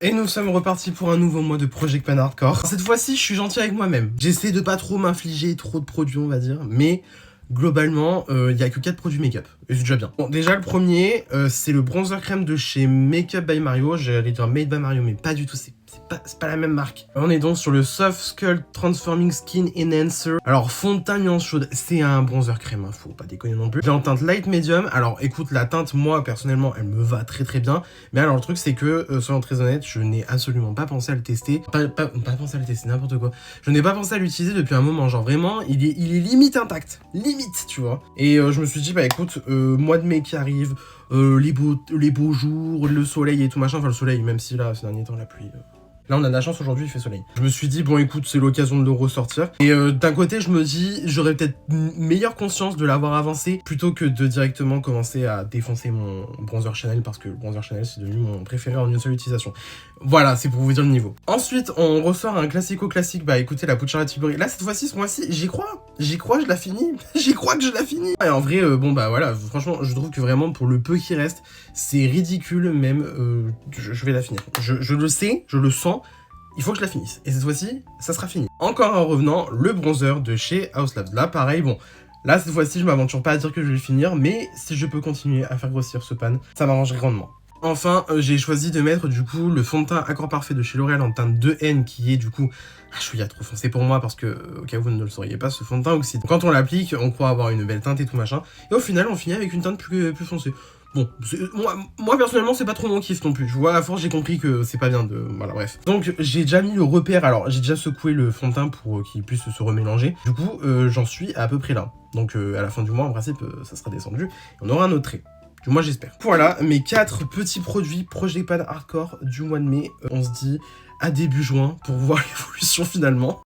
Et nous sommes repartis pour un nouveau mois de Project Pan Hardcore. Cette fois-ci, je suis gentil avec moi-même. J'essaie de pas trop m'infliger trop de produits, on va dire, mais globalement, il y a que 4 produits make-up, et c'est déjà bien. Bon, déjà, le premier, c'est le bronzer crème de chez Makeup by Mario. J'allais dire Made by Mario, mais pas du tout, c'est pas la même marque. On est donc sur le Soft Skull Transforming Skin Enhancer. Alors, fond de teint nuance chaude, c'est un bronzer crème, hein, faut pas déconner non plus. Il est en teinte light medium. Alors, écoute, la teinte, moi, personnellement, elle me va très bien. Mais alors, le truc, c'est que, soyons très honnêtes, je n'ai absolument pas pensé à le tester. Pas pensé à le tester, n'importe quoi. Je n'ai pas pensé à l'utiliser depuis un moment. Genre, vraiment, il est limite intact. Limite, tu vois. Et je me suis dit, bah écoute, mois de mai qui arrive, les beaux jours, le soleil et tout machin. Enfin, le soleil, même si là, ces derniers temps, la pluie... Là, on a de la chance, aujourd'hui, il fait soleil. Je me suis dit, bon, écoute, c'est l'occasion de le ressortir. Et d'un côté, je me dis, j'aurais peut-être une meilleure conscience de l'avoir avancé plutôt que de directement commencer à défoncer mon bronzer Chanel, parce que le bronzer Chanel, c'est devenu mon préféré en une seule utilisation. Voilà, c'est pour vous dire le niveau. Ensuite, on ressort un classico-classique. Bah, écoutez, la poudre Charlotte Tilbury. Là, cette fois-ci, ce mois-ci, j'y crois, je la finis. J'y crois que je la finis. Et en vrai, bon, bah voilà, franchement, je trouve que vraiment, pour le peu qui reste, c'est ridicule, même, je vais la finir. Je le sais, je le sens. Il faut que je la finisse. Et cette fois-ci, ça sera fini. Encore en revenant, le bronzer de chez Haus Labs. Là, pareil, bon. Là, cette fois-ci, je m'aventure pas à dire que je vais le finir, mais si je peux continuer à faire grossir ce pan, ça m'arrangerait grandement. Enfin, j'ai choisi de mettre, du coup, le fond de teint Accord Parfait de chez L'Oréal en teinte 2N, qui est, du coup, un chouïa trop foncé pour moi, parce que, au cas où vous ne le sauriez pas, ce fond de teint oxyde. Quand on l'applique, on croit avoir une belle teinte et tout machin, et au final, on finit avec une teinte plus foncée. Bon, moi personnellement, c'est pas trop mon kiff non plus. Je vois, à force, j'ai compris que c'est pas bien de... Voilà, bref. Donc, j'ai déjà mis le repère. Alors, j'ai déjà secoué le fond de teint pour qu'il puisse se remélanger. Du coup, j'en suis à peu près là. Donc, à la fin du mois, en principe, ça sera descendu. Et on aura un autre trait. Du moins, j'espère. Voilà, mes 4 petits produits Project Pan Hardcore du mois de mai. On se dit à début juin pour voir l'évolution finalement.